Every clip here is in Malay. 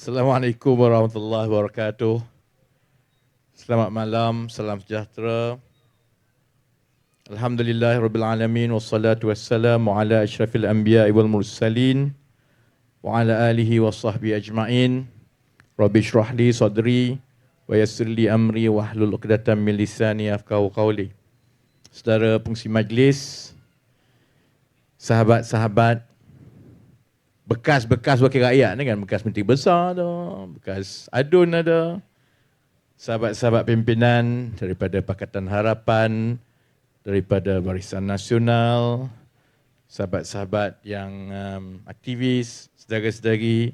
Assalamualaikum warahmatullahi wabarakatuh. Selamat malam, salam sejahtera. Alhamdulillahirrabbilalamin. Wassalatu wassalamu ala asyrafil anbiya wal mursalin. Wa ala alihi wa sahbihi ajma'in. Rabbi syrah li sadri. Wa yassir li amri. Wa hlul uqdatan min lisani yafqahu qawli. Saudara pengsi majlis, sahabat-sahabat, bekas-bekas wakil rakyat ni kan, bekas menteri besar ada, bekas adun ada, sahabat-sahabat pimpinan daripada Pakatan Harapan, daripada Barisan Nasional, sahabat-sahabat yang aktivis, saudara-saudari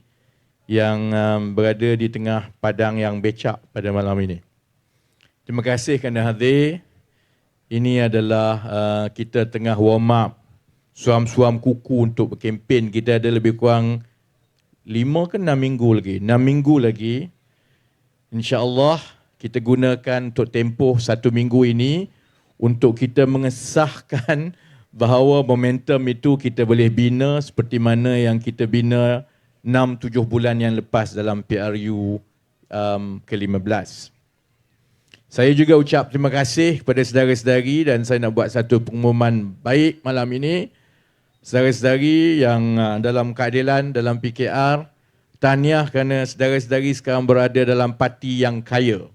yang berada di tengah padang yang becak pada malam ini. Terima kasih kerana hadir. Ini adalah kita tengah warm up suam-suam kuku untuk berkempen. Kita ada lebih kurang 5 ke 6 minggu lagi. 6 minggu lagi. InsyaAllah kita gunakan untuk tempoh 1 minggu ini untuk kita mengesahkan bahawa momentum itu kita boleh bina seperti mana yang kita bina 6-7 bulan yang lepas dalam PRU ke-15. Saya juga ucap terima kasih kepada saudara-saudari dan saya nak buat satu pengumuman baik malam ini. Saudara-saudari yang dalam keadilan, dalam PKR, tahniah kerana saudara-saudari sekarang berada dalam parti yang kaya.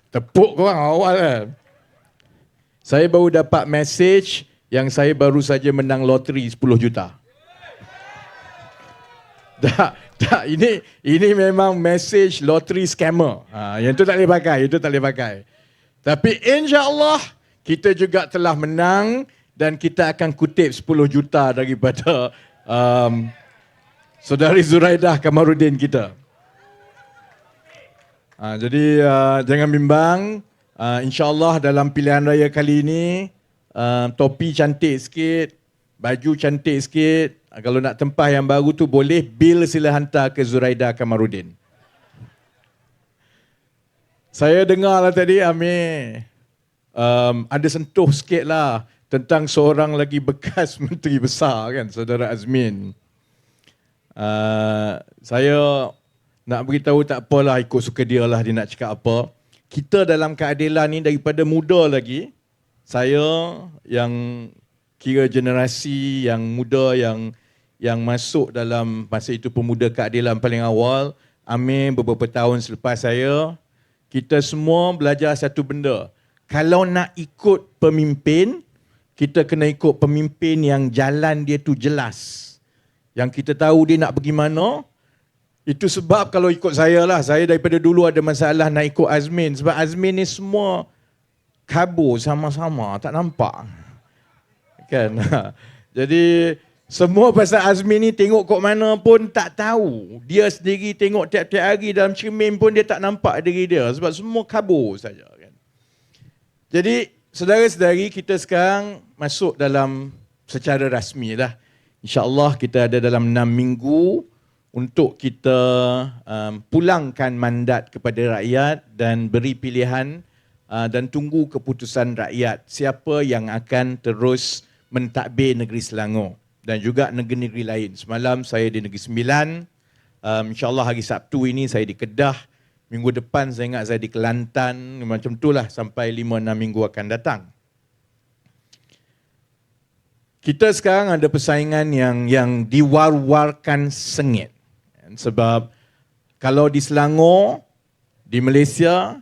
Tepuk korang awal kan. Saya baru dapat mesej yang saya baru saja menang loteri 10 juta. Tak, ini memang mesej loteri scammer. Yang tu tak boleh pakai, itu tak boleh pakai. Tapi insya-Allah kita juga telah menang. Dan kita akan kutip 10 juta daripada saudari Zuraidah Kamarudin kita. Jadi jangan bimbang. InsyaAllah dalam pilihan raya kali ini, topi cantik sikit, baju cantik sikit. Kalau nak tempah yang baru tu boleh, bil sila hantar ke Zuraidah Kamarudin. Saya dengar lah tadi, Amir, ada sentuh sikit lah tentang seorang lagi bekas menteri besar kan, Saudara Azmin. Saya nak beritahu tak apalah, ikut suka dia lah dia nak cakap apa. Kita dalam keadilan ni daripada muda lagi, saya yang kira generasi yang muda yang masuk dalam masa itu pemuda keadilan paling awal, Amir beberapa tahun selepas saya, kita semua belajar satu benda. Kalau nak ikut pemimpin, kita kena ikut pemimpin yang jalan dia tu jelas. Yang kita tahu dia nak pergi mana. Itu sebab kalau ikut saya lah, saya daripada dulu ada masalah nak ikut Azmin. Sebab Azmin ni semua kabur sama-sama, tak nampak. Kan? Jadi semua pasal Azmin ni tengok kok mana pun tak tahu. Dia sendiri tengok tiap-tiap hari dalam cermin pun dia tak nampak diri dia. Sebab semua kabur saja. Kan? Jadi saudara-saudari, kita sekarang masuk dalam secara rasmi lah. InsyaAllah kita ada dalam 6 minggu untuk kita pulangkan mandat kepada rakyat dan beri pilihan dan tunggu keputusan rakyat siapa yang akan terus mentadbir negeri Selangor dan juga negeri-negeri lain. Semalam saya di Negeri Sembilan, insyaAllah hari Sabtu ini saya di Kedah. Minggu depan saya ingat saya di Kelantan, macam itulah sampai 5-6 minggu akan datang. Kita sekarang ada persaingan yang diwar-warkan sengit. Sebab kalau di Selangor, di Malaysia,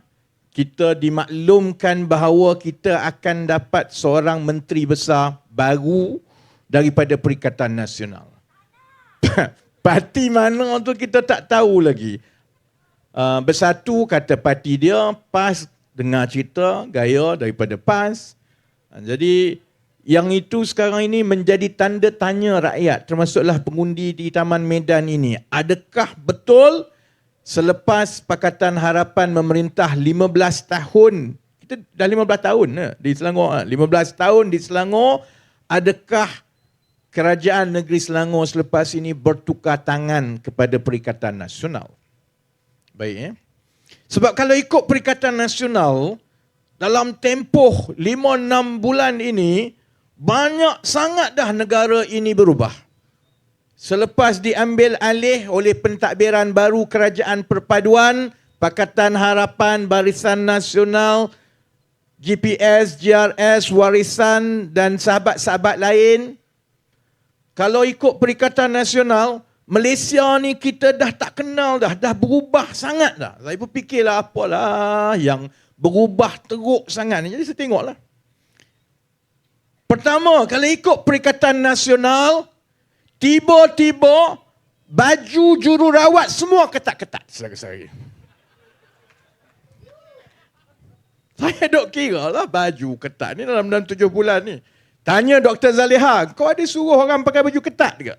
kita dimaklumkan bahawa kita akan dapat seorang menteri besar baru daripada Perikatan Nasional. Parti mana tu kita tak tahu lagi. Bersatu kata parti dia, PAS dengar cerita gaya daripada PAS. Jadi yang itu sekarang ini menjadi tanda tanya rakyat, termasuklah pengundi di Taman Medan ini. Adakah betul selepas Pakatan Harapan memerintah 15 tahun, kita dah 15 tahun di Selangor, 15 tahun di Selangor, adakah kerajaan negeri Selangor selepas ini bertukar tangan kepada Perikatan Nasional? Baik. Sebab kalau ikut Perikatan Nasional, dalam tempoh 5-6 bulan ini, banyak sangat dah negara ini berubah. selepas diambil alih oleh pentadbiran baru Kerajaan Perpaduan, Pakatan Harapan, Barisan Nasional, GPS, GRS, Warisan dan sahabat-sahabat lain, kalau ikut Perikatan Nasional, Malaysia ni kita dah tak kenal dah berubah sangat dah. Saya pun fikirlah apalah yang berubah teruk sangat ni. Jadi saya tengoklah. Pertama, kalau ikut Perikatan Nasional, tiba-tiba baju jururawat semua ketat-ketat. Saya duk kira lah baju ketat ni dalam 7 bulan ni. Tanya Dr. Zaliha, kau ada suruh orang pakai baju ketat ke?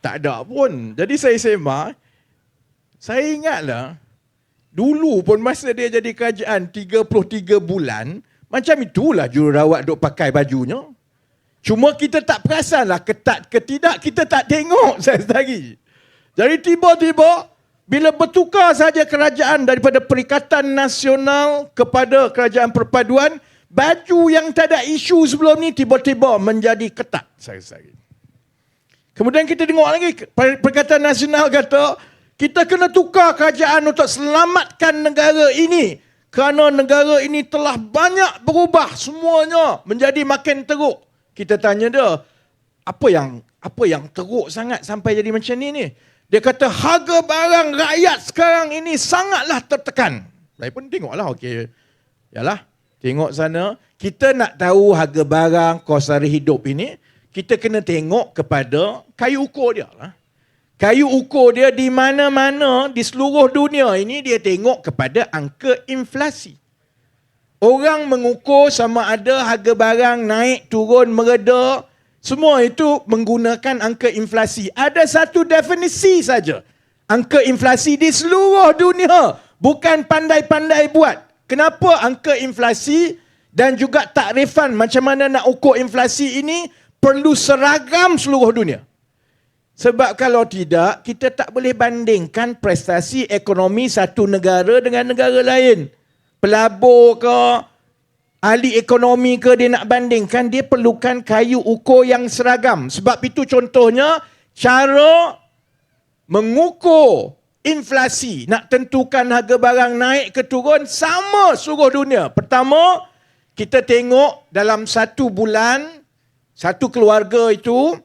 Tak ada pun. Jadi saya semak, saya ingatlah, dulu pun masa dia jadi kerajaan 33 bulan, macam itulah jururawat duk pakai bajunya. Cuma kita tak perasanlah ketat ke tidak, kita tak tengok lagi. Jadi tiba-tiba, bila bertukar saja kerajaan daripada Perikatan Nasional kepada Kerajaan Perpaduan, baju yang tak ada isu sebelum ni tiba-tiba menjadi ketat. Kemudian kita tengok lagi, Perikatan Nasional kata, kita kena tukar kerajaan untuk selamatkan negara ini. Kerana negara ini telah banyak berubah, semuanya menjadi makin teruk. Kita tanya dia, apa yang teruk sangat sampai jadi macam ni? Dia kata harga barang rakyat sekarang ini sangatlah tertekan. Saya pun tengoklah, okey. Yalah, tengok sana. Kita nak tahu harga barang, kos sara hidup ini, kita kena tengok kepada kayu ukur dia lah. Kayu ukur dia di mana-mana di seluruh dunia ini dia tengok kepada angka inflasi. Orang mengukur sama ada harga barang naik, turun, mereda, semua itu menggunakan angka inflasi. Ada satu definisi saja. Angka inflasi di seluruh dunia. Bukan pandai-pandai buat. Kenapa angka inflasi dan juga takrifan macam mana nak ukur inflasi ini perlu seragam seluruh dunia? Sebab kalau tidak, kita tak boleh bandingkan prestasi ekonomi satu negara dengan negara lain. Pelabur ke, ahli ekonomi ke dia nak bandingkan, dia perlukan kayu ukur yang seragam. Sebab itu contohnya, cara mengukur inflasi, nak tentukan harga barang naik ke turun, sama seluruh dunia. Pertama, kita tengok dalam 1 bulan, satu keluarga itu,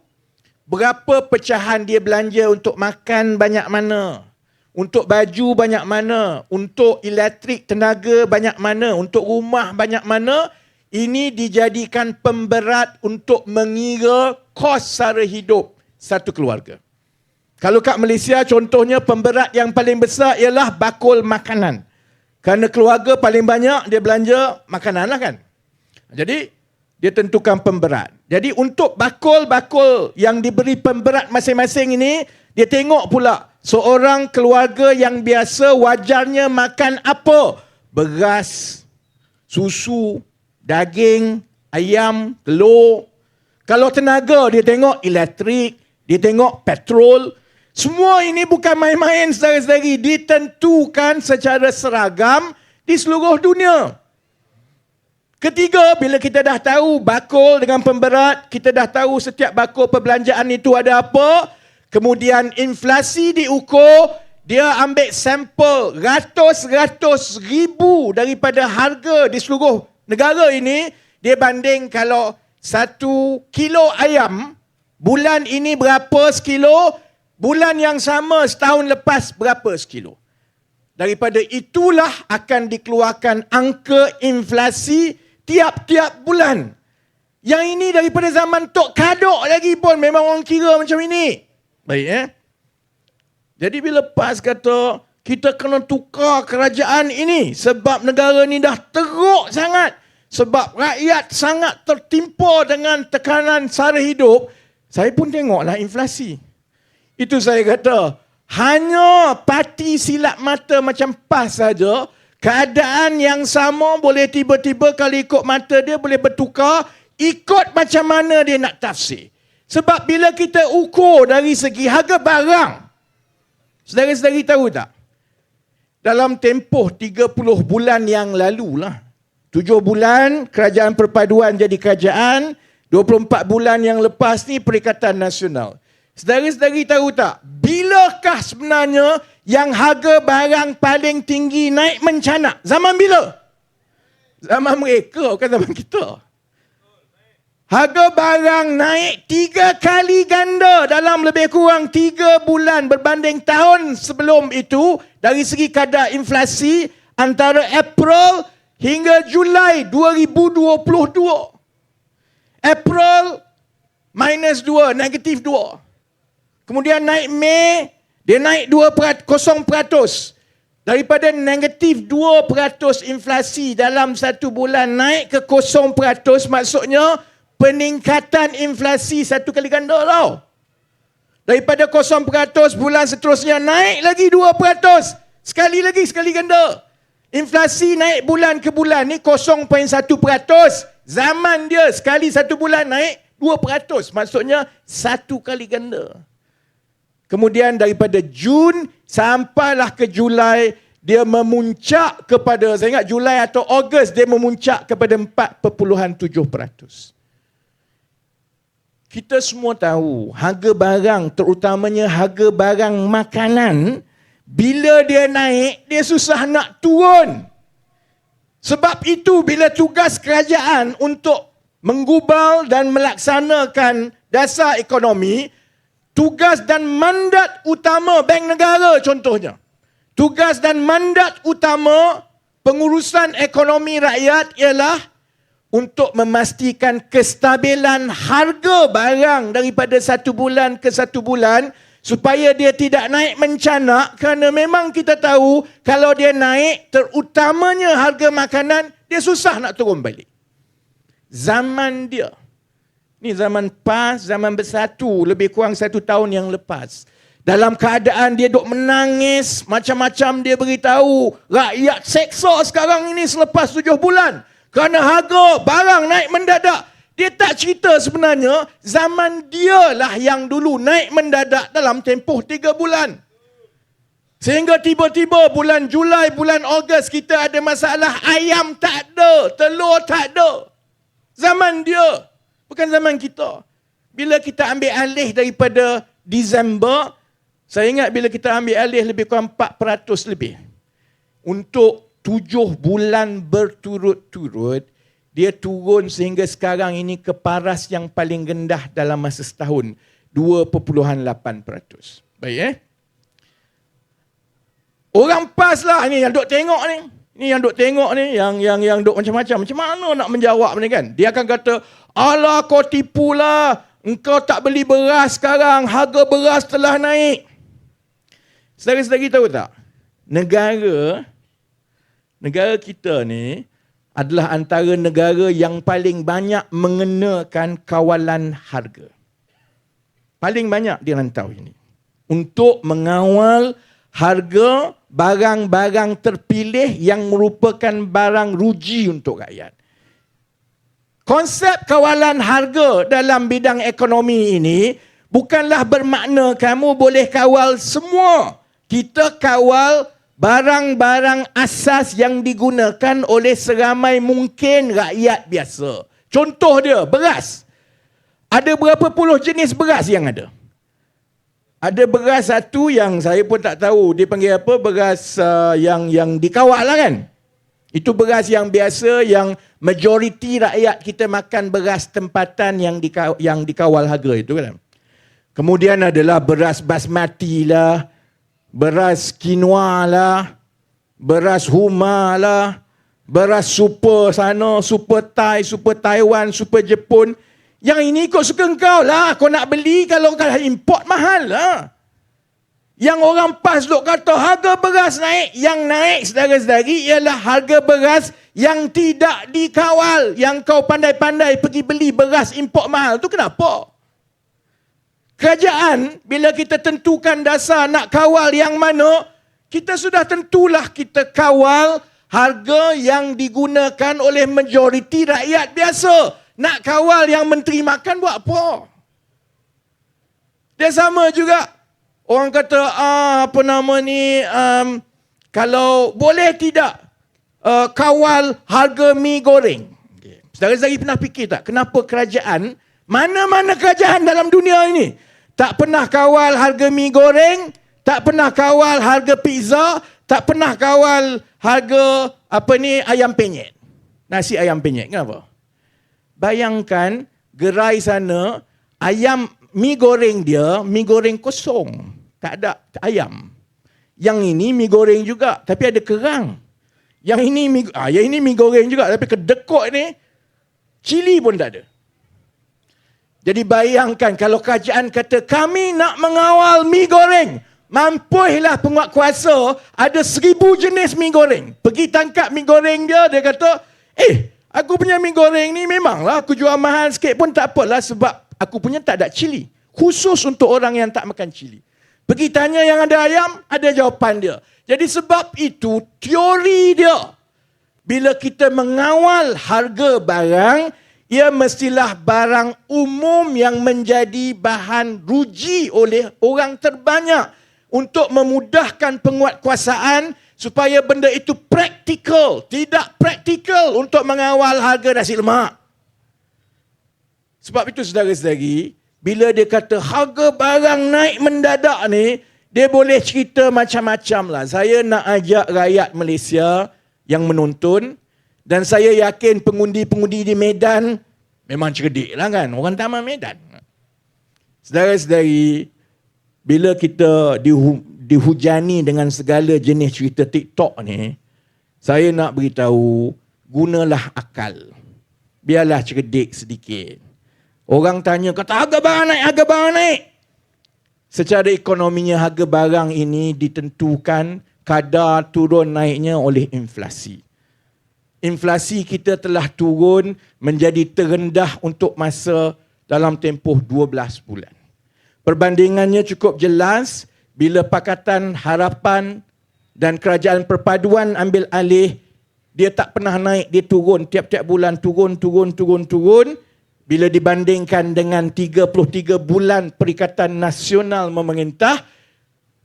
berapa pecahan dia belanja untuk makan banyak mana, untuk baju banyak mana, untuk elektrik tenaga banyak mana, untuk rumah banyak mana. Ini dijadikan pemberat untuk mengira kos sara hidup satu keluarga. Kalau kat Malaysia contohnya pemberat yang paling besar ialah bakul makanan. Kerana keluarga paling banyak dia belanja makanan lah kan. Jadi dia tentukan pemberat. Jadi untuk bakul-bakul yang diberi pemberat masing-masing ini, dia tengok pula seorang keluarga yang biasa wajarnya makan apa? Beras, susu, daging, ayam, telur. Kalau tenaga, dia tengok elektrik, dia tengok petrol. Semua ini bukan main-main saudara-saudari. Ditentukan secara seragam di seluruh dunia. Ketiga, bila kita dah tahu bakul dengan pemberat, kita dah tahu setiap bakul perbelanjaan itu ada apa, kemudian inflasi diukur, dia ambil sampel ratus-ratus ribu daripada harga di seluruh negara ini, dia banding kalau 1 kilo ayam, bulan ini berapa sekilo, bulan yang sama setahun lepas berapa sekilo. Daripada itulah akan dikeluarkan angka inflasi tiap-tiap bulan. Yang ini daripada zaman Tok Kadok lagi pun memang orang kira macam ini. Baik Jadi bila PAS kata kita kena tukar kerajaan ini sebab negara ni dah teruk sangat, sebab rakyat sangat tertimpa dengan tekanan sara hidup, saya pun tengoklah inflasi. Itu saya kata, hanya parti silap mata macam PAS saja, keadaan yang sama boleh tiba-tiba kalau ikut mata dia boleh bertukar, ikut macam mana dia nak tafsir. Sebab bila kita ukur dari segi harga barang, saudara-saudari tahu tak? Dalam tempoh 30 bulan yang lalu lah, 7 bulan Kerajaan Perpaduan jadi kerajaan, 24 bulan yang lepas ni Perikatan Nasional. Saudara-saudari tahu tak, bilakah sebenarnya yang harga barang paling tinggi naik mencanak? Zaman bila? Zaman mereka, bukan zaman kita. Harga barang naik 3 kali ganda dalam lebih kurang 3 bulan berbanding tahun sebelum itu dari segi kadar inflasi antara April hingga Julai 2022. April -2, -2. Kemudian naik Mei, dia naik 0%. Daripada -2% inflasi dalam 1 bulan naik ke 0%, maksudnya peningkatan inflasi 1 kali ganda tau. Daripada 0% bulan seterusnya naik lagi 2%. Sekali ganda. Inflasi naik bulan ke bulan ni 0.1%. Zaman dia sekali 1 bulan naik 2%. Maksudnya 1 kali ganda. Kemudian daripada Jun sampailah ke Julai, dia memuncak kepada, saya ingat Julai atau Ogos, dia memuncak kepada 4.7%. Kita semua tahu harga barang, terutamanya harga barang makanan, bila dia naik, dia susah nak turun. Sebab itu bila tugas kerajaan untuk menggubal dan melaksanakan dasar ekonomi, tugas dan mandat utama Bank Negara contohnya, tugas dan mandat utama pengurusan ekonomi rakyat ialah untuk memastikan kestabilan harga barang daripada 1 bulan ke 1 bulan supaya dia tidak naik mencanak, kerana memang kita tahu kalau dia naik, terutamanya harga makanan, dia susah nak turun balik. Zaman dia, ni zaman PAS, zaman bersatu, lebih kurang 1 tahun yang lepas. Dalam keadaan dia duk menangis, macam-macam dia beritahu, rakyat seksa sekarang ini selepas 7 bulan. Kerana harga barang naik mendadak. Dia tak cerita sebenarnya zaman dia lah yang dulu naik mendadak dalam tempoh 3 bulan. Sehingga tiba-tiba bulan Julai, bulan Ogos kita ada masalah, ayam tak ada, telur tak ada. Zaman dia, bukan zaman kita. Bila kita ambil alih daripada Disember, saya ingat bila kita ambil alih lebih kurang 4% lebih. Untuk 7 bulan berturut-turut, dia turun sehingga sekarang ini ke paras yang paling rendah dalam masa setahun, 2.8%. Baik Orang PAS lah ni yang duk tengok ni. Ni yang duk tengok ni, yang duk macam-macam. Macam mana nak menjawab ni kan? Dia akan kata, alah kau tipulah, engkau tak beli beras sekarang, harga beras telah naik. Saudara-saudari tahu tak? Negara kita ni adalah antara negara yang paling banyak mengenakan kawalan harga. Paling banyak dirantau ini. Untuk mengawal harga barang-barang terpilih yang merupakan barang ruji untuk rakyat. Konsep kawalan harga dalam bidang ekonomi ini bukanlah bermakna kamu boleh kawal semua. Kita kawal barang-barang asas yang digunakan oleh seramai mungkin rakyat biasa. Contoh dia, beras. Ada berapa puluh jenis beras yang ada? Ada beras satu yang saya pun tak tahu, dia panggil apa, beras yang dikawal lah kan. Itu beras yang biasa, yang majoriti rakyat kita makan beras tempatan yang dikawal harga itu kan. Kemudian adalah beras basmati lah, beras quinoa lah, beras huma lah, beras super sana, super Thai, super Taiwan, super Jepun. Yang ini ikut suka kau lah. Kau nak beli, kalau kau import mahal lah. Yang orang PAS duk kata harga beras naik. Yang naik saudara-saudari ialah harga beras yang tidak dikawal. Yang kau pandai-pandai pergi beli beras import mahal. Tu kenapa? Kerajaan, bila kita tentukan dasar nak kawal yang mana, kita sudah tentulah kita kawal harga yang digunakan oleh majoriti rakyat biasa. Nak kawal yang menteri makan buat apa? Dia sama juga. Orang kata, kalau boleh tidak kawal harga mi goreng. Saudara-saudari pernah fikir tak, kenapa kerajaan, mana-mana kerajaan dalam dunia ini, tak pernah kawal harga mi goreng, tak pernah kawal harga pizza, tak pernah kawal harga ayam penyet. Nasi ayam penyet. Kenapa? Bayangkan gerai sana mi goreng dia, mi goreng kosong. Tak ada ayam. Yang ini mi goreng juga tapi ada kerang. Yang ini mi goreng juga tapi kedekut ni cili pun tak ada. Jadi bayangkan kalau kerajaan kata kami nak mengawal mi goreng. Mampulah penguatkuasa ada 1000 jenis mi goreng. Pergi tangkap mi goreng dia kata, aku punya mi goreng ni memanglah aku jual mahal sikit pun tak apalah sebab aku punya tak ada cili. Khusus untuk orang yang tak makan cili. Pergi tanya yang ada ayam, ada jawapan dia. Jadi sebab itu teori dia. Bila kita mengawal harga barang, ia mestilah barang umum yang menjadi bahan ruji oleh orang terbanyak untuk memudahkan penguatkuasaan supaya benda itu praktikal. Tidak praktikal untuk mengawal harga nasi lemak. Sebab itu saudara-saudari, bila dia kata harga barang naik mendadak ni, dia boleh cerita macam-macam lah. Saya nak ajak rakyat Malaysia yang menonton, dan saya yakin pengundi-pengundi di Medan memang cerdik lah kan. Orang taman Medan. Saudara-saudari, bila kita dihujani dengan segala jenis cerita TikTok ni, saya nak beritahu, gunalah akal. Biarlah cerdik sedikit. Orang tanya, kata harga barang naik. Secara ekonominya harga barang ini ditentukan kadar turun naiknya oleh inflasi. Inflasi kita telah turun menjadi terendah untuk masa dalam tempoh 12 bulan. Perbandingannya cukup jelas bila Pakatan Harapan dan Kerajaan Perpaduan ambil alih, dia tak pernah naik, dia turun tiap-tiap bulan, turun. Bila dibandingkan dengan 33 bulan Perikatan Nasional memerintah,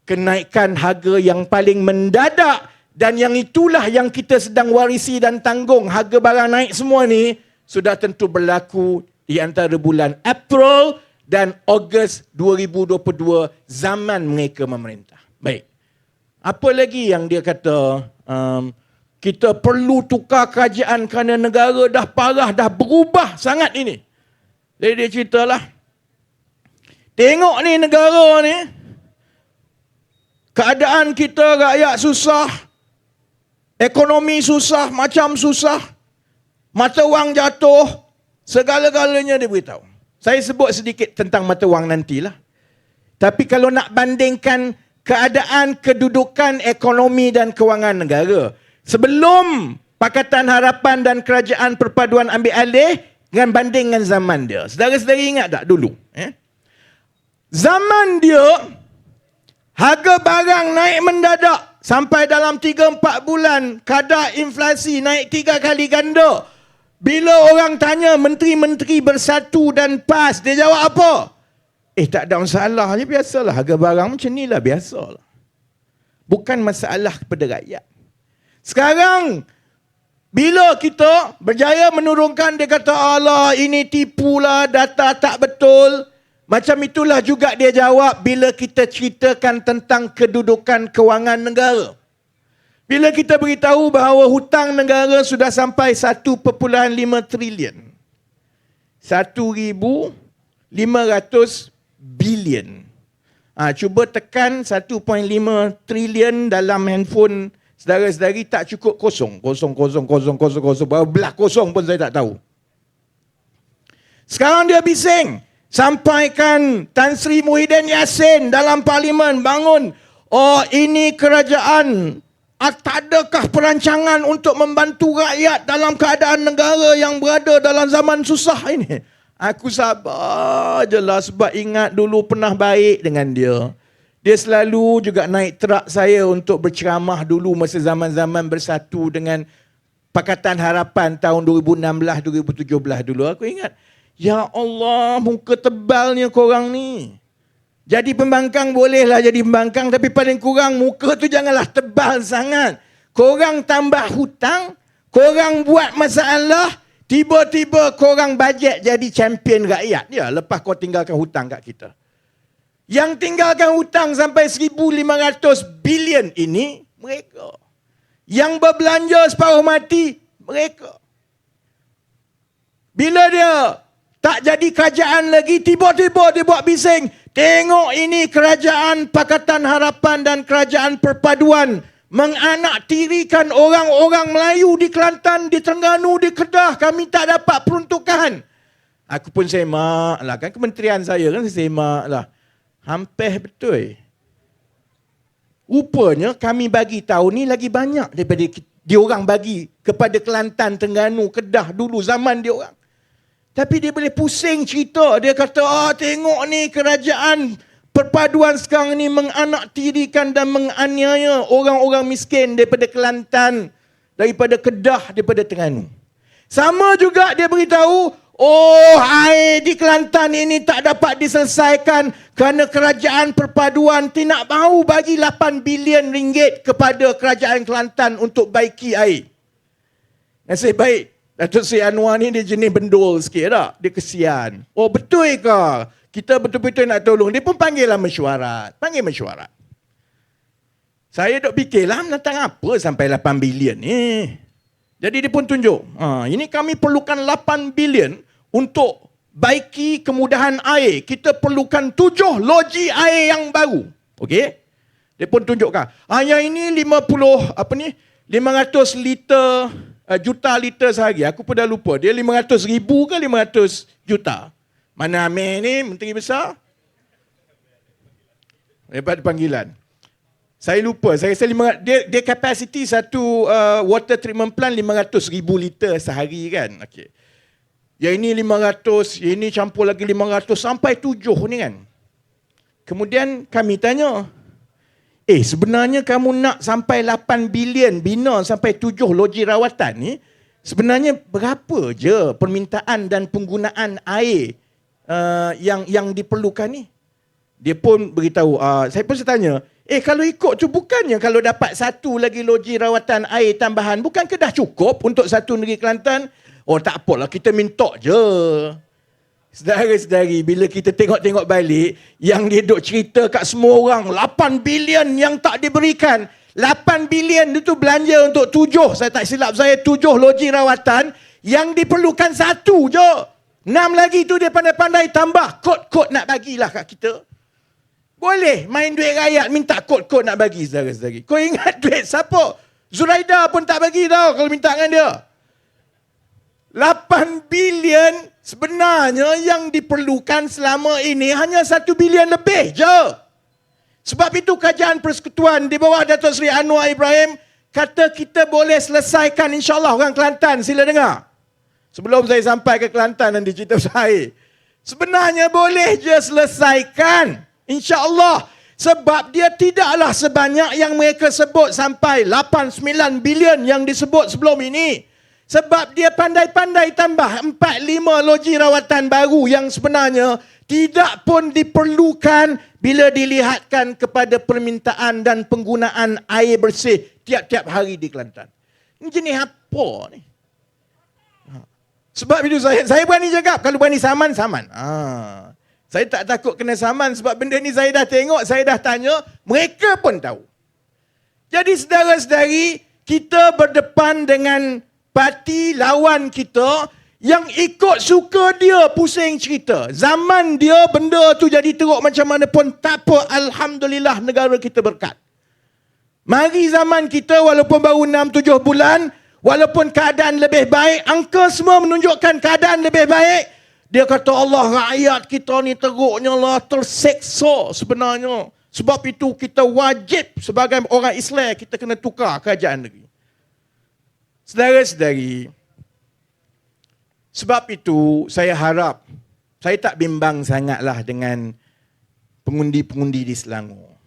kenaikan harga yang paling mendadak, dan yang itulah yang kita sedang warisi dan tanggung. Harga barang naik semua ni sudah tentu berlaku di antara bulan April dan Ogos 2022, zaman mereka memerintah. Baik. Apa lagi yang dia kata, kita perlu tukar kerajaan kerana negara dah parah, dah berubah sangat ini. Jadi dia ceritalah, tengok ni negara ni, keadaan kita rakyat susah, ekonomi susah, macam susah, mata wang jatuh, segala-galanya dia beritahu. Saya sebut sedikit tentang mata wang nantilah. Tapi kalau nak bandingkan keadaan kedudukan ekonomi dan kewangan negara, sebelum Pakatan Harapan dan Kerajaan Perpaduan ambil alih, dengan banding dengan zaman dia. Saudara-saudari ingat tak dulu? Zaman dia, harga barang naik mendadak. Sampai dalam 3-4 bulan, kadar inflasi naik 3 kali ganda. Bila orang tanya menteri-menteri bersatu dan PAS, dia jawab apa? Tak ada masalah je, biasalah. Harga barang macam ni lah, biasalah. Bukan masalah kepada rakyat. Sekarang, bila kita berjaya menurunkan, dia kata, alah ini tipulah, data tak betul. Macam itulah juga dia jawab bila kita ceritakan tentang kedudukan kewangan negara. Bila kita beritahu bahawa hutang negara sudah sampai 1.5 trilion. 1,500 bilion. Cuba tekan 1.5 trilion dalam handphone saudara-saudari, tak cukup kosong. Berapa belah kosong pun saya tak tahu. Sekarang dia bising. Sampaikan Tan Sri Muhyiddin Yassin dalam parlimen bangun. Ini kerajaan. Tak adakah perancangan untuk membantu rakyat dalam keadaan negara yang berada dalam zaman susah ini? Aku sabar je lah sebab ingat dulu pernah baik dengan dia. Dia selalu juga naik truk saya untuk berceramah dulu masa zaman-zaman bersatu dengan Pakatan Harapan tahun 2016-2017 dulu. Aku ingat, ya Allah, muka tebalnya korang ni. Jadi pembangkang bolehlah jadi pembangkang, tapi paling kurang muka tu janganlah tebal sangat. Korang tambah hutang, korang buat masalah, tiba-tiba korang bajet jadi champion rakyat. Ya, lepas kau tinggalkan hutang kat kita. Yang tinggalkan hutang sampai 1,500 bilion ini, mereka. Yang berbelanja separuh mati, mereka. Bila dia tak jadi kerajaan lagi, tiba-tiba dia buat bising. Tengok ini kerajaan Pakatan Harapan dan kerajaan perpaduan menganaktirikan orang-orang Melayu di Kelantan, di Terengganu, di Kedah. Kami tak dapat peruntukan. Aku pun semak lah. Kan kementerian saya kan saya semak lah. Hampir betul. Rupanya kami bagi tahu ni lagi banyak daripada dia orang bagi kepada Kelantan, Terengganu, Kedah dulu zaman dia orang. Tapi dia boleh pusing cerita. Dia kata, tengok ni kerajaan perpaduan sekarang ni menganaktirikan dan menganiaya orang-orang miskin daripada Kelantan, daripada Kedah, daripada Terengganu. Sama juga dia beritahu, air di Kelantan ini tak dapat diselesaikan kerana kerajaan perpaduan tidak mahu bagi 8 bilion ringgit kepada kerajaan Kelantan untuk baiki air. Nasib baik. Datuk Seri Anwar ni dia jenis bendul sikit tak? Dia kesian. Betul ke? Kita betul-betul nak tolong. Dia pun panggil lah mesyuarat. Panggil mesyuarat. Saya duk fikirlah menentang apa sampai 8 bilion ni. Jadi dia pun tunjuk. Ini kami perlukan 8 bilion untuk baiki kemudahan air. Kita perlukan 7 loji air yang baru. Okey? Dia pun tunjukkan. Yang ini 500 liter juta liter sehari. Aku pun dah lupa. Dia 500 ribu ke 500 juta? Mana Amir ni, Menteri Besar? Daripada panggilan. Saya lupa. Saya rasa dia kapasiti satu water treatment plant 500 ribu liter sehari kan. Okay. Yang ini 500, yang ini campur lagi 500 sampai 7 ni kan. Kemudian kami tanya, sebenarnya kamu nak sampai 8 bilion bina sampai 7 loji rawatan ni, sebenarnya berapa je permintaan dan penggunaan air yang diperlukan ni? Dia pun beritahu, saya pun tanya, kalau ikut tu bukannya kalau dapat satu lagi loji rawatan air tambahan, bukankah dah cukup untuk satu negeri Kelantan? Tak apalah, kita minta je. Saudara-saudari, bila kita tengok-tengok balik, yang dia duk cerita kat semua orang, 8 bilion yang tak diberikan. 8 bilion itu belanja untuk 7, saya tak silap saya, 7 loji rawatan, yang diperlukan 1 je. 6 lagi tu dia pandai-pandai tambah, kod-kod nak bagilah kat kita. Boleh main duit rakyat, minta kod-kod nak bagi, saudara-saudari. Kau ingat duit siapa? Zuraida pun tak bagi tau kalau minta dengan dia. 8 bilion sebenarnya yang diperlukan selama ini hanya 1 bilion lebih je. Sebab itu Kerajaan Persekutuan di bawah Datuk Seri Anwar Ibrahim kata kita boleh selesaikan insyaAllah orang Kelantan. Sila dengar. Sebelum saya sampai ke Kelantan nanti cerita saya. Sebenarnya boleh je selesaikan. InsyaAllah. Sebab dia tidaklah sebanyak yang mereka sebut sampai 8-9 bilion yang disebut sebelum ini. Sebab dia pandai-pandai tambah 4-5 loji rawatan baru yang sebenarnya tidak pun diperlukan bila dilihatkan kepada permintaan dan penggunaan air bersih tiap-tiap hari di Kelantan. Ini jenis apa ni? Sebab itu saya berani cakap, kalau berani saman. Saya tak takut kena saman sebab benda ni saya dah tengok, saya dah tanya, mereka pun tahu. Jadi saudara-saudari, kita berdepan dengan parti lawan kita yang ikut suka dia pusing cerita. Zaman dia benda tu jadi teruk macam mana pun tak apa. Alhamdulillah negara kita berkat. Mari zaman kita walaupun baru 6-7 bulan, walaupun keadaan lebih baik, angka semua menunjukkan keadaan lebih baik. Dia kata Allah, rakyat kita ni teruknya lah, terseksa sebenarnya. Sebab itu kita wajib sebagai orang Islam kita kena tukar kerajaan negeri. Saudara-saudari, sebab itu saya harap, saya tak bimbang sangatlah dengan pengundi-pengundi di Selangor.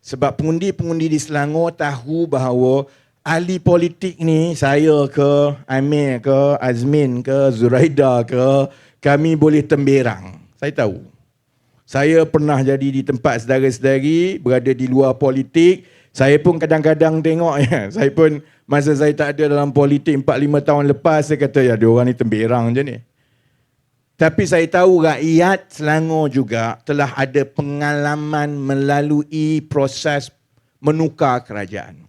Sebab pengundi-pengundi di Selangor tahu bahawa ahli politik ni, saya ke, Amir ke, Azmin ke, Zuraida ke, kami boleh temberang. Saya tahu. Saya pernah jadi di tempat saudara-saudari, berada di luar politik. Saya pun kadang-kadang tengok, saya pun masa saya tak ada dalam politik 4-5 tahun lepas, saya kata, dia orang ni temberang je ni. Tapi saya tahu rakyat Selangor juga telah ada pengalaman melalui proses menukar kerajaan.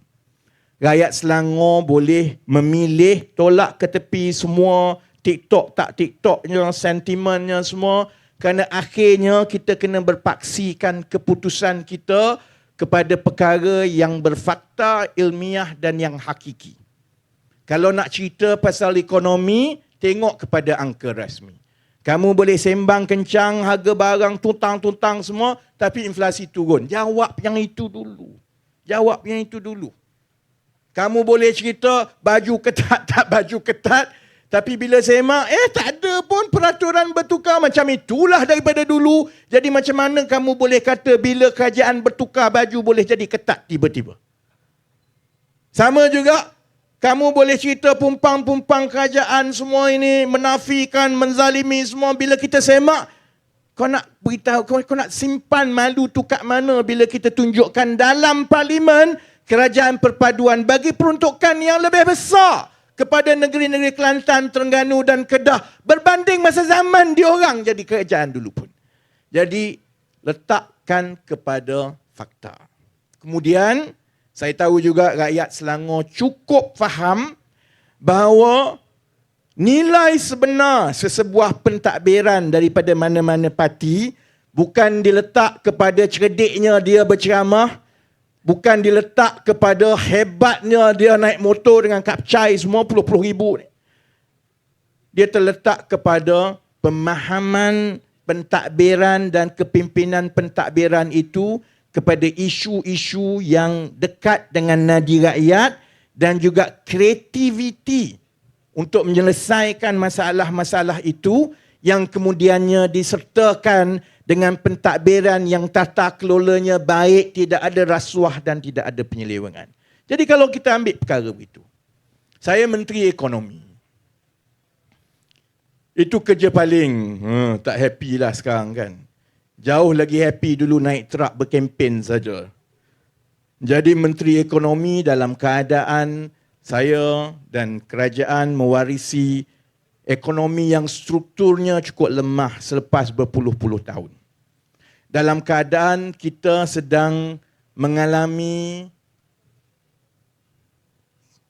Rakyat Selangor boleh memilih tolak ke tepi semua TikTok tak TikToknya, sentimennya semua, kerana akhirnya kita kena berpaksikan keputusan kita kepada perkara yang berfakta, ilmiah dan yang hakiki. Kalau nak cerita pasal ekonomi, tengok kepada angka rasmi. Kamu boleh sembang kencang, harga barang tuntang-tuntang semua, tapi inflasi turun. Jawab yang itu dulu. Jawab yang itu dulu. Kamu boleh cerita baju ketat tak baju ketat, tapi bila semak, tak ada pun peraturan bertukar macam itulah daripada dulu. Jadi macam mana kamu boleh kata bila kerajaan bertukar baju boleh jadi ketat tiba-tiba? Sama juga, kamu boleh cerita pumpang-pumpang kerajaan semua ini menafikan, menzalimi semua. Bila kita semak, kau nak beritahu, kau nak simpan malu tu kat mana bila kita tunjukkan dalam parlimen kerajaan perpaduan bagi peruntukan yang lebih besar kepada negeri-negeri Kelantan, Terengganu dan Kedah berbanding masa zaman diorang jadi kerajaan dulu pun. Jadi letakkan kepada fakta. Kemudian saya tahu juga rakyat Selangor cukup faham bahawa nilai sebenar sesebuah pentadbiran daripada mana-mana parti bukan diletak kepada cerdiknya dia berceramah, bukan diletak kepada hebatnya dia naik motor dengan kapcai semua puluh-puluh ribu. Dia terletak kepada pemahaman pentadbiran dan kepimpinan pentadbiran itu kepada isu-isu yang dekat dengan nadi rakyat dan juga kreativiti untuk menyelesaikan masalah-masalah itu yang kemudiannya disertakan dengan pentadbiran yang tata kelolanya baik, tidak ada rasuah dan tidak ada penyelewengan. Jadi kalau kita ambil perkara begitu, saya Menteri Ekonomi. Itu kerja paling tak happy lah sekarang kan. Jauh lagi happy dulu naik truk berkempen saja. Jadi Menteri Ekonomi dalam keadaan saya dan kerajaan mewarisi ekonomi yang strukturnya cukup lemah selepas berpuluh-puluh tahun. Dalam keadaan kita sedang mengalami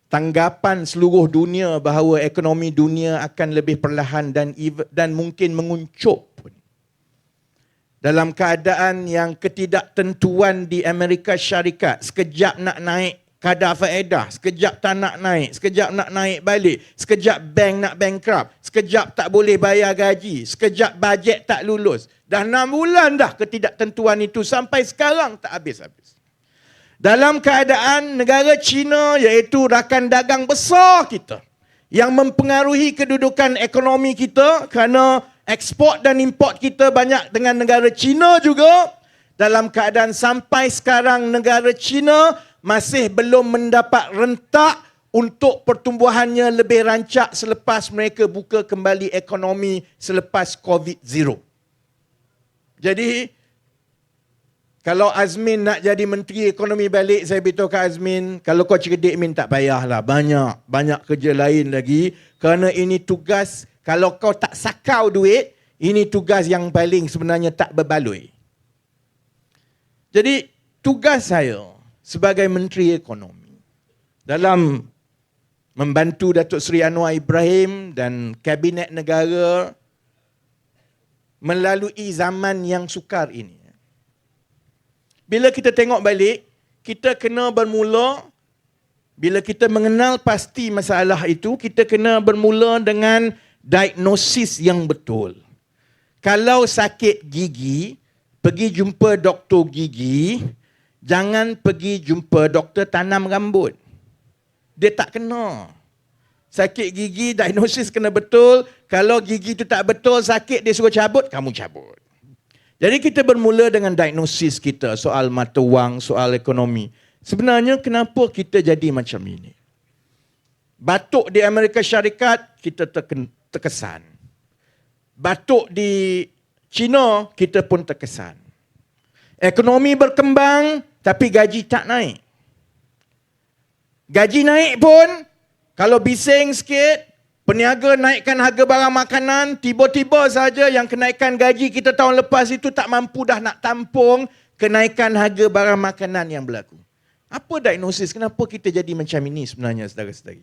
tanggapan seluruh dunia bahawa ekonomi dunia akan lebih perlahan dan mungkin menguncup pun. Dalam keadaan yang ketidaktentuan di Amerika Syarikat, sekejap nak naik kadar faedah, sekejap tak nak naik, sekejap nak naik balik, sekejap bank nak bankrupt, sekejap tak boleh bayar gaji, sekejap bajet tak lulus. Dah 6 bulan dah ketidaktentuan itu sampai sekarang tak habis-habis. Dalam keadaan negara China iaitu rakan dagang besar kita yang mempengaruhi kedudukan ekonomi kita kerana ekspor dan import kita banyak dengan negara China juga. Dalam keadaan sampai sekarang negara China masih belum mendapat rentak untuk pertumbuhannya lebih rancak selepas mereka buka kembali ekonomi selepas COVID-0. Jadi, kalau Azmin nak jadi Menteri Ekonomi balik, saya beritahu ke Azmin, kalau kau cerdik Min tak payahlah, banyak kerja lain lagi. Kerana ini tugas, kalau kau tak sakau duit, ini tugas yang paling sebenarnya tak berbaloi. Jadi, tugas saya sebagai Menteri Ekonomi dalam membantu Datuk Seri Anwar Ibrahim dan Kabinet Negara melalui zaman yang sukar ini. Bila kita tengok balik, kita kena bermula, bila kita mengenal pasti masalah itu, kita kena bermula dengan diagnosis yang betul. Kalau sakit gigi, pergi jumpa doktor gigi, jangan pergi jumpa doktor tanam rambut. Dia tak kena. Sakit gigi, diagnosis kena betul. Kalau gigi itu tak betul, sakit dia suruh cabut, kamu cabut. Jadi kita bermula dengan diagnosis kita soal mata wang, soal ekonomi. Sebenarnya kenapa kita jadi macam ini? Batuk di Amerika Syarikat, kita terkesan. Batuk di China, kita pun terkesan. Ekonomi berkembang, tapi gaji tak naik. Gaji naik pun, kalau bising sikit, Peniaga naikkan harga barang makanan, tiba-tiba saja yang kenaikan gaji kita tahun lepas itu tak mampu dah nak tampung kenaikan harga barang makanan yang berlaku. Apa diagnosis? Kenapa kita jadi macam ini sebenarnya, saudara-saudari?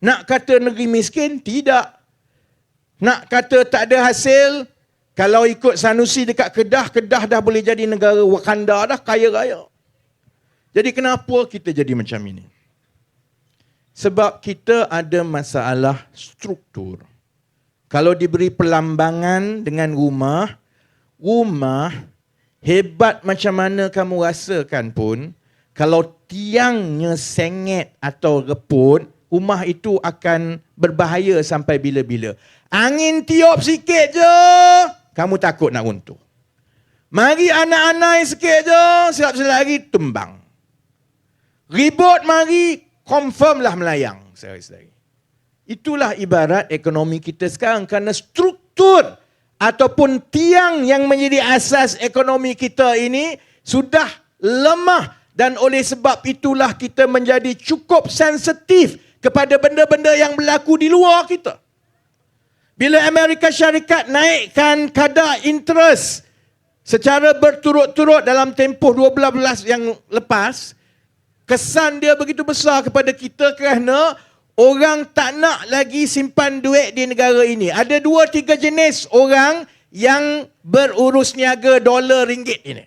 Nak kata negeri miskin? Tidak. Nak kata tak ada hasil? Kalau ikut Sanusi dekat Kedah, Kedah dah boleh jadi negara Wakanda dah, kaya raya. Jadi kenapa kita jadi macam ini? Sebab kita ada masalah struktur. Kalau diberi pelambangan dengan rumah hebat macam mana kamu rasakan pun, kalau tiangnya sengit atau reput, rumah itu akan berbahaya sampai bila-bila. Angin tiup sikit je, kamu takut nak runtuh. Mari anak-anak sikit je, silap-silap lagi tumbang. Ribut mari, confirmlah melayang, saudara-saudari. Itulah ibarat ekonomi kita sekarang, kerana struktur ataupun tiang yang menjadi asas ekonomi kita ini sudah lemah, dan oleh sebab itulah kita menjadi cukup sensitif kepada benda-benda yang berlaku di luar kita. Bila Amerika Syarikat naikkan kadar interest secara berturut-turut dalam tempoh 12 yang lepas, kesan dia begitu besar kepada kita kerana orang tak nak lagi simpan duit di negara ini. Ada 2-3 jenis orang yang berurus niaga dolar ringgit ini.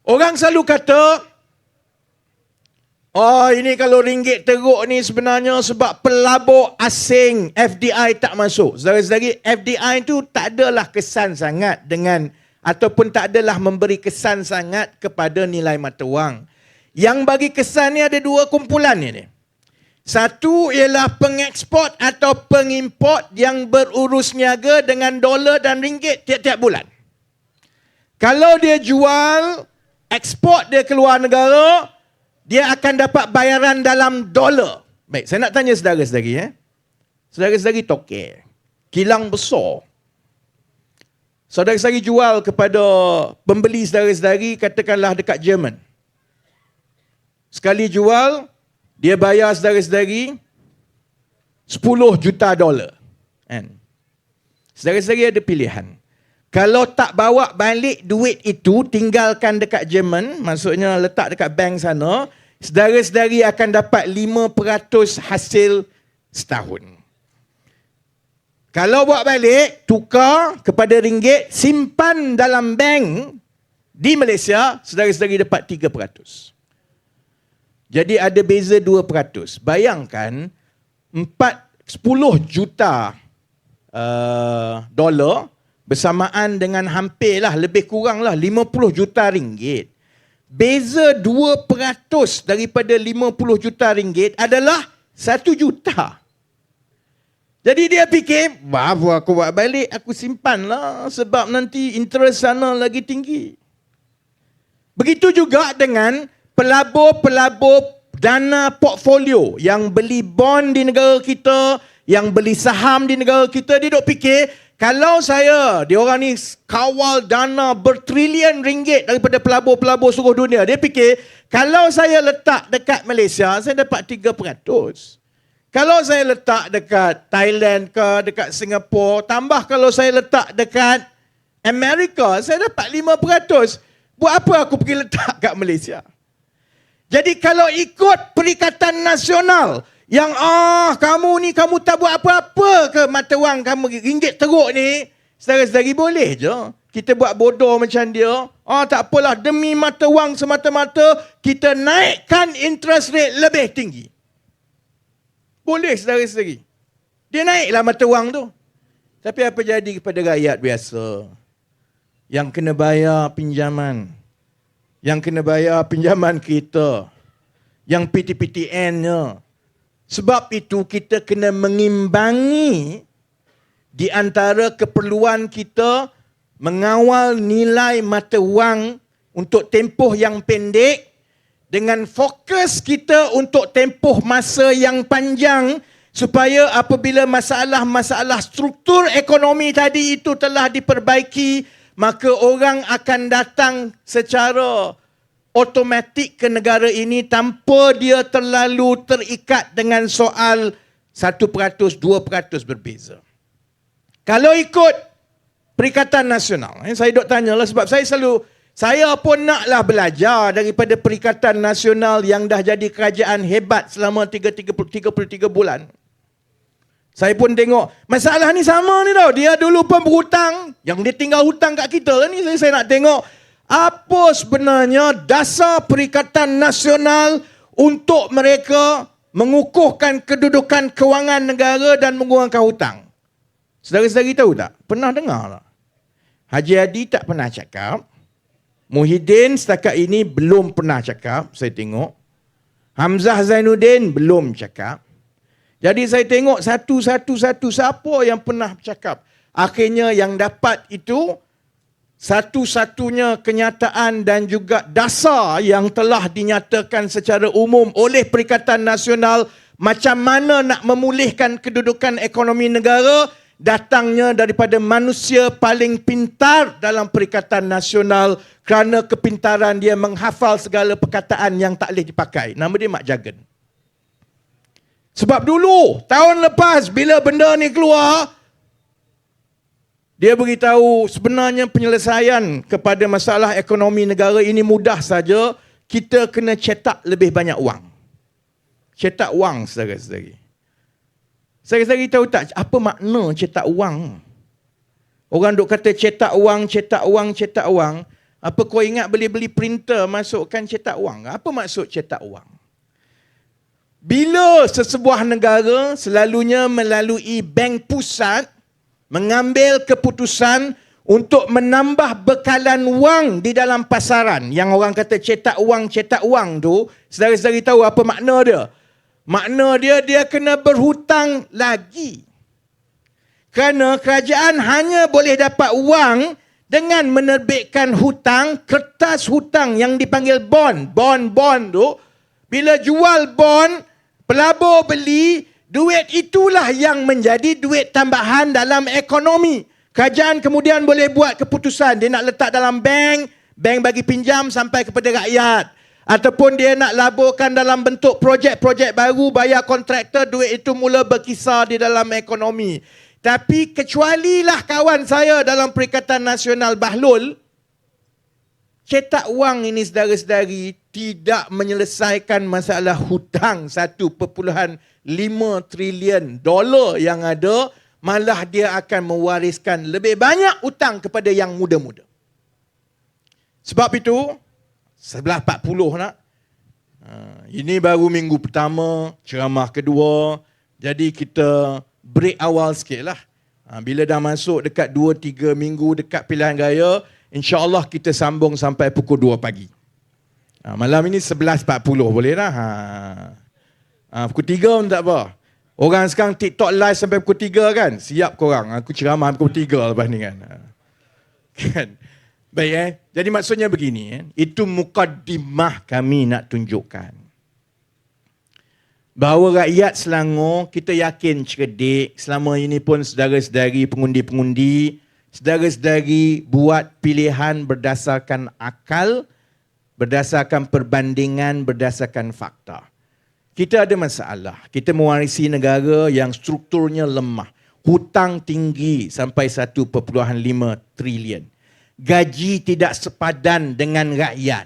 Orang selalu kata, oh ini kalau ringgit teruk ni sebenarnya sebab pelabur asing, FDI tak masuk. Saudara-saudari, FDI itu tak adalah kesan sangat dengan, ataupun tak adalah memberi kesan sangat kepada nilai mata wang. Yang bagi kesan ni ada 2 kumpulan ni. Satu ialah pengeksport atau pengimport yang berurus niaga dengan dolar dan ringgit tiap-tiap bulan. Kalau dia jual, ekspor dia keluar negara, dia akan dapat bayaran dalam dolar. Baik, saya nak tanya saudara-saudari. Saudara-saudari tokek, kilang besar. Saudara-saudari jual kepada pembeli saudara-saudari, katakanlah dekat Jerman. Sekali jual, dia bayar saudara-saudari 10 juta dolar. Saudara-saudari ada pilihan. Kalau tak bawa balik duit itu, tinggalkan dekat Jerman, maksudnya letak dekat bank sana, saudara-saudari akan dapat 5% hasil setahun. Kalau bawa balik, tukar kepada ringgit, simpan dalam bank di Malaysia, saudara-saudari dapat 3%. Jadi ada beza 2%. Bayangkan 10 juta dolar bersamaan dengan hampirlah lebih kuranglah 50 juta ringgit. Beza 2% daripada 50 juta ringgit adalah 1 juta. Jadi dia fikir, apa aku buat balik, aku simpanlah sebab nanti interest sana lagi tinggi. Begitu juga dengan pelabur-pelabur dana portfolio yang beli bond di negara kita, yang beli saham di negara kita. Dia duk fikir, kalau saya, diorang ni kawal dana bertrilion ringgit daripada pelabur-pelabur seluruh dunia. Dia fikir, kalau saya letak dekat Malaysia, saya dapat 3%. Kalau saya letak dekat Thailand ke, dekat Singapura, tambah kalau saya letak dekat Amerika, saya dapat 5%. Buat apa aku pergi letak kat Malaysia? Jadi kalau ikut Perikatan Nasional yang kamu ni kamu tak buat apa-apa ke mata wang kamu ringgit teruk ni, saudara-saudari boleh je kita buat bodoh macam dia. Tak apalah, demi mata wang semata-mata kita naikkan interest rate lebih tinggi. Boleh saudara-saudari. Dia naiklah mata wang tu. Tapi apa jadi kepada rakyat biasa yang kena bayar pinjaman? Yang kena bayar pinjaman kita, yang PTPTN-nya. Sebab itu kita kena mengimbangi di antara keperluan kita mengawal nilai mata wang untuk tempoh yang pendek dengan fokus kita untuk tempoh masa yang panjang, supaya apabila masalah-masalah struktur ekonomi tadi itu telah diperbaiki, maka orang akan datang secara automatik ke negara ini tanpa dia terlalu terikat dengan soal 1%, 2% berbeza. Kalau ikut Perikatan Nasional, saya duk tanyalah sebab saya pun naklah belajar daripada Perikatan Nasional yang dah jadi kerajaan hebat selama 33 bulan. Saya pun tengok, masalah ni sama ni tau. Dia dulu pun berhutang, yang dia tinggal hutang kat kita ni. Saya nak tengok, apa sebenarnya dasar Perikatan Nasional untuk mereka mengukuhkan kedudukan kewangan negara dan mengurangkan hutang. Saudara-saudari tahu tak? Pernah dengar tak? Haji Hadi tak pernah cakap. Muhyiddin setakat ini belum pernah cakap, saya tengok. Hamzah Zainuddin belum cakap. Jadi saya tengok satu-satu siapa yang pernah cakap. Akhirnya yang dapat itu satu-satunya kenyataan dan juga dasar yang telah dinyatakan secara umum oleh Perikatan Nasional macam mana nak memulihkan kedudukan ekonomi negara datangnya daripada manusia paling pintar dalam Perikatan Nasional kerana kepintaran dia menghafal segala perkataan yang tak boleh dipakai. Nama dia Mak Jagan. Sebab dulu, tahun lepas bila benda ni keluar, dia beritahu sebenarnya penyelesaian kepada masalah ekonomi negara ini mudah saja. Kita kena cetak lebih banyak wang. Cetak wang, saudara-saudari. Saudara-saudari tahu tak apa makna cetak wang? Orang duk kata cetak wang, cetak wang, cetak wang. Apa kau ingat beli printer masukkan cetak wang? Apa maksud cetak wang? Bila sesebuah negara selalunya melalui bank pusat mengambil keputusan untuk menambah bekalan wang di dalam pasaran, yang orang kata cetak wang tu, saudara-saudari tahu apa makna dia? Makna dia kena berhutang lagi. Kerana kerajaan hanya boleh dapat wang dengan menerbitkan hutang, kertas hutang yang dipanggil bond. Bond tu, bila jual bond, pelabur beli, duit itulah yang menjadi duit tambahan dalam ekonomi. Kerajaan kemudian boleh buat keputusan. Dia nak letak dalam bank bagi pinjam sampai kepada rakyat. Ataupun dia nak laburkan dalam bentuk projek-projek baru, bayar kontraktor, duit itu mula berkisar di dalam ekonomi. Tapi kecualilah kawan saya dalam Perikatan Nasional Bahlul, cetak wang ini saudara-saudari tidak menyelesaikan masalah hutang 1.5 trilion dolar yang ada, malah dia akan mewariskan lebih banyak hutang kepada yang muda-muda. Sebab itu, 11.40 nak. Ini baru minggu pertama, ceramah kedua. Jadi kita break awal sikit lah. Bila dah masuk dekat 2-3 minggu dekat pilihan raya, InsyaAllah kita sambung sampai pukul 2 pagi. Malam ini 11.40 boleh dah. Pukul 3 pun tak apa. Orang sekarang TikTok live sampai pukul 3 kan? Siap korang. Aku ceramah pukul 3 lepas ni kan. Kan? Baik Jadi maksudnya begini. Itu mukaddimah kami nak tunjukkan. Bahawa rakyat Selangor, kita yakin cerdik. Selama ini pun saudara-saudari pengundi-pengundi, saudara-saudari buat pilihan berdasarkan akal, berdasarkan perbandingan, berdasarkan fakta. Kita ada masalah. Kita mewarisi negara yang strukturnya lemah. Hutang tinggi sampai 1.5 trilion. Gaji tidak sepadan dengan rakyat.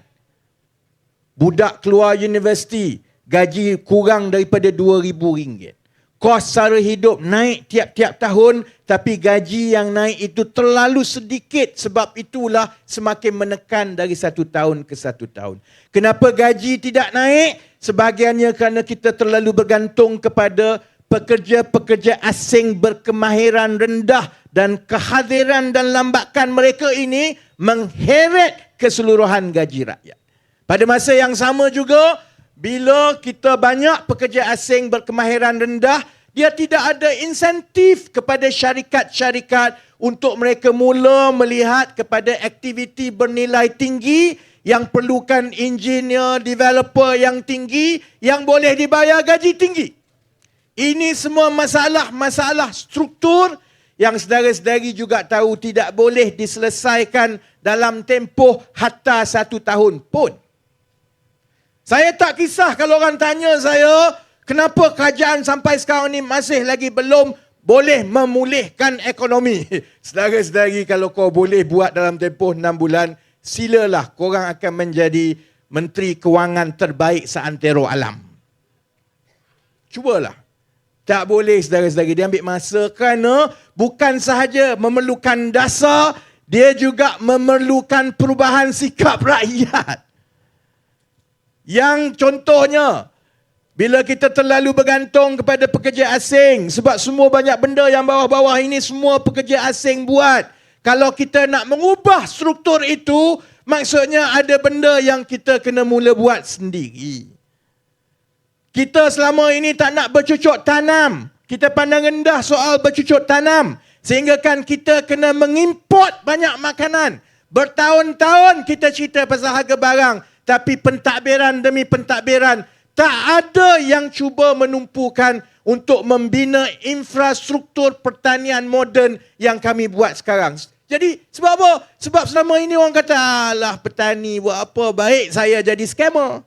Budak keluar universiti, gaji kurang daripada RM2,000. Kos sara hidup naik tiap-tiap tahun, tapi gaji yang naik itu terlalu sedikit. Sebab itulah semakin menekan dari satu tahun ke satu tahun. Kenapa gaji tidak naik? Sebahagiannya kerana kita terlalu bergantung kepada pekerja-pekerja asing berkemahiran rendah, dan kehadiran dan lambakan mereka ini mengheret keseluruhan gaji rakyat. Pada masa yang sama juga, bila kita banyak pekerja asing berkemahiran rendah, dia tidak ada insentif kepada syarikat-syarikat untuk mereka mula melihat kepada aktiviti bernilai tinggi yang perlukan engineer, developer yang tinggi yang boleh dibayar gaji tinggi. Ini semua masalah-masalah struktur yang saudara-saudari juga tahu tidak boleh diselesaikan dalam tempoh hatta 1 tahun pun. Saya tak kisah kalau orang tanya saya, Kenapa kerajaan sampai sekarang ni masih lagi belum boleh memulihkan ekonomi? Saudara-saudari, kalau kau boleh buat dalam tempoh 6 bulan, silalah, korang akan menjadi Menteri Kewangan terbaik seantero alam. Cubalah. Tak boleh, saudara-saudari, dia ambil masa kerana bukan sahaja memerlukan dasar, dia juga memerlukan perubahan sikap rakyat. Yang contohnya, bila kita terlalu bergantung kepada pekerja asing, sebab semua banyak benda yang bawah-bawah ini semua pekerja asing buat. Kalau kita nak mengubah struktur itu, maksudnya ada benda yang kita kena mula buat sendiri. Kita selama ini tak nak bercucuk tanam. Kita pandang rendah soal bercucuk tanam. Sehingga kan kita kena mengimport banyak makanan. Bertahun-tahun kita cerita pasal harga barang. Tapi pentadbiran demi pentadbiran, tak ada yang cuba menumpukan untuk membina infrastruktur pertanian moden yang kami buat sekarang. Jadi sebab apa? Sebab selama ini orang kata, alah petani buat apa, baik saya jadi scammer.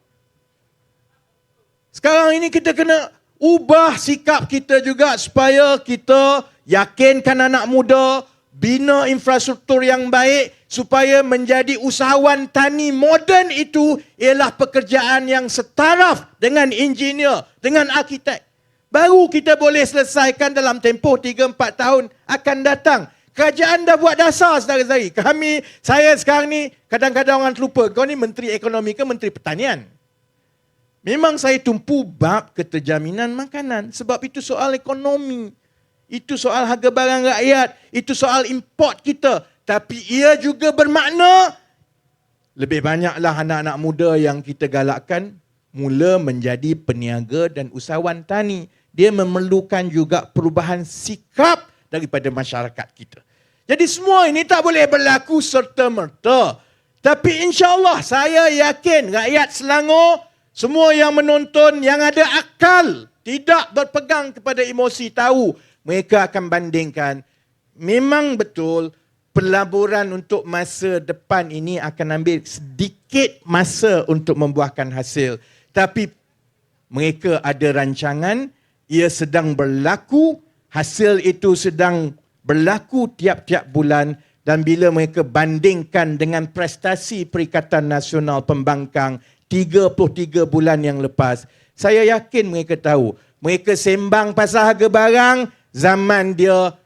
Sekarang ini kita kena ubah sikap kita juga supaya kita yakinkan anak muda, bina infrastruktur yang baik supaya menjadi usahawan tani moden itu ialah pekerjaan yang setaraf dengan engineer, dengan arkitek. Baru kita boleh selesaikan dalam tempoh 3-4 tahun akan datang. Kerajaan dah buat dasar, saudara-saudari. Saya sekarang ni, kadang-kadang orang terlupa, kau ni Menteri Ekonomi ke Menteri Pertanian? Memang saya tumpu bab keterjaminan makanan sebab itu soal ekonomi. Itu soal harga barang rakyat, itu soal import kita. Tapi ia juga bermakna lebih banyaklah anak-anak muda yang kita galakkan mula menjadi peniaga dan usahawan tani. Dia memerlukan juga perubahan sikap daripada masyarakat kita. Jadi semua ini tak boleh berlaku serta-merta. Tapi insya-Allah saya yakin rakyat Selangor, semua yang menonton, yang ada akal, tidak berpegang kepada emosi, tahu mereka akan bandingkan. Memang betul pelaburan untuk masa depan ini akan ambil sedikit masa untuk membuahkan hasil. Tapi mereka ada rancangan, ia sedang berlaku, hasil itu sedang berlaku tiap-tiap bulan dan bila mereka bandingkan dengan prestasi Perikatan Nasional Pembangkang 33 bulan yang lepas, saya yakin mereka tahu. Mereka sembang pasal harga barang, zaman dia,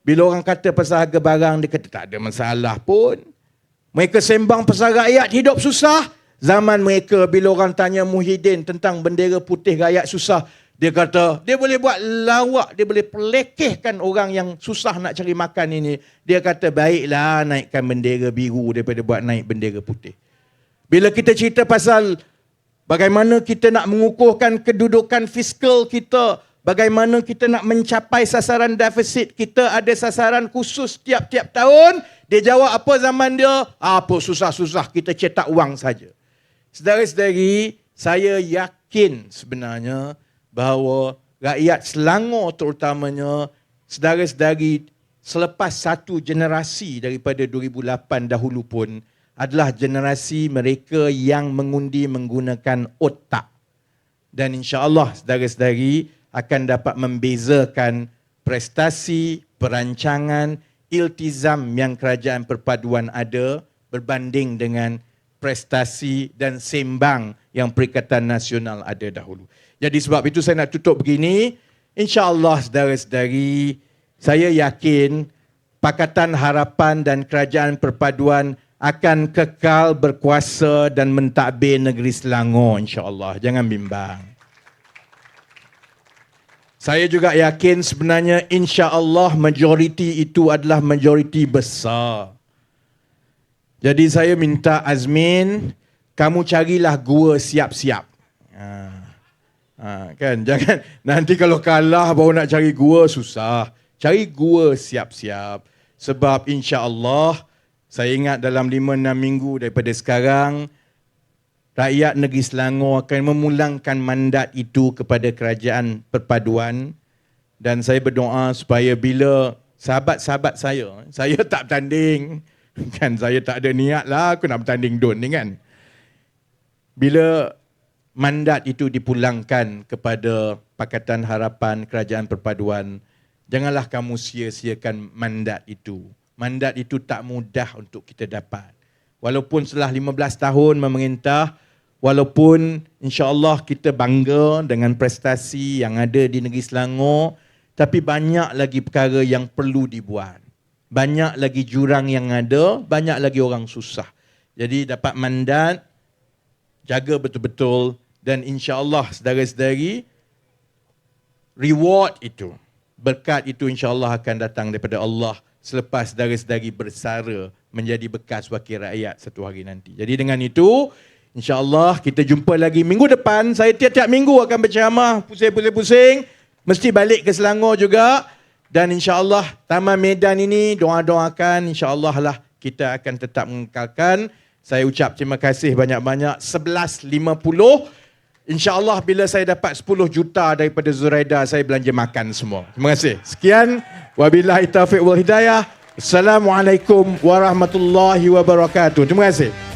bila orang kata pasal harga barang, dia kata tak ada masalah pun. Mereka sembang pasal rakyat hidup susah, zaman mereka bila orang tanya Muhyiddin tentang bendera putih rakyat susah, dia kata, dia boleh buat lawak, dia boleh pelekehkan orang yang susah nak cari makan ini. Dia kata, baiklah naikkan bendera biru daripada buat naik bendera putih. Bila kita cerita pasal bagaimana kita nak mengukuhkan kedudukan fiskal kita, bagaimana kita nak mencapai sasaran defisit, kita ada sasaran khusus tiap-tiap tahun, dia jawab apa zaman dia? Apa susah-susah, kita cetak wang saja. Saudara-saudari, saya yakin sebenarnya bahawa rakyat Selangor terutamanya, saudara-saudari selepas satu generasi daripada 2008 dahulu pun, adalah generasi mereka yang mengundi menggunakan otak. Dan insya-Allah saudara-saudari akan dapat membezakan prestasi, perancangan, iltizam yang kerajaan perpaduan ada berbanding dengan prestasi dan sembang yang Perikatan Nasional ada dahulu. Jadi sebab itu saya nak tutup begini. InsyaAllah saudara-saudari, saya yakin Pakatan Harapan dan Kerajaan Perpaduan akan kekal berkuasa dan mentadbir negeri Selangor, insya-Allah. Jangan bimbang. Saya juga yakin sebenarnya insya-Allah majoriti itu adalah majoriti besar. Jadi saya minta Azmin, kamu carilah gua siap-siap. Kan, jangan nanti kalau kalah baru nak cari gua, susah. Cari gua siap-siap. Sebab insya-Allah saya ingat dalam 5-6 minggu daripada sekarang, rakyat negeri Selangor akan memulangkan mandat itu kepada kerajaan perpaduan. Dan saya berdoa supaya bila sahabat-sahabat saya tak bertanding, kan saya tak ada niat lah aku nak bertanding DUN ni kan. Bila mandat itu dipulangkan kepada Pakatan Harapan Kerajaan Perpaduan, janganlah kamu sia-siakan mandat itu. Mandat itu tak mudah untuk kita dapat. Walaupun setelah 15 tahun memerintah, walaupun insya-Allah kita bangga dengan prestasi yang ada di negeri Selangor, tapi banyak lagi perkara yang perlu dibuat. Banyak lagi jurang yang ada, banyak lagi orang susah. Jadi dapat mandat, jaga betul-betul, dan insya-Allah saudara-saudari, reward itu, berkat itu insya-Allah akan datang daripada Allah selepas saudara-saudari bersara menjadi bekas wakil rakyat satu hari nanti. Jadi dengan itu, insya-Allah kita jumpa lagi minggu depan. Saya tiap-tiap minggu akan berceramah, pusing-pusing, mesti balik ke Selangor juga. Dan insya-Allah Taman Medan ini doa-doakan, insya-Allah lah kita akan tetap mengekalkan. Saya ucap terima kasih banyak-banyak. 11.50. InsyaAllah bila saya dapat 10 juta daripada Zuraida, saya belanja makan semua. Terima kasih. Sekian. Wabillahi taufiq wal hidayah. Assalamualaikum warahmatullahi wabarakatuh. Terima kasih.